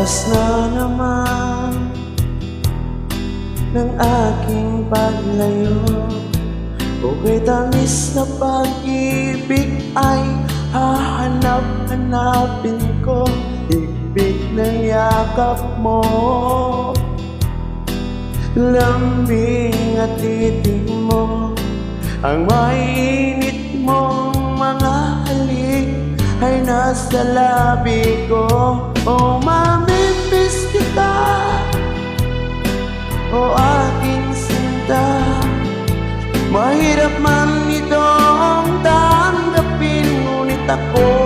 Oras na naman ng aking paglayo, okay tamis na pag-ibig ay hahanap-hanapin ko. Ibig ng yakap mo, lambing at titig mo, ang maiinit mong mga halik ay nasa labi ko. O mamimiss kita, o aking sinta, mahirap man itong tanggapin, ngunit ako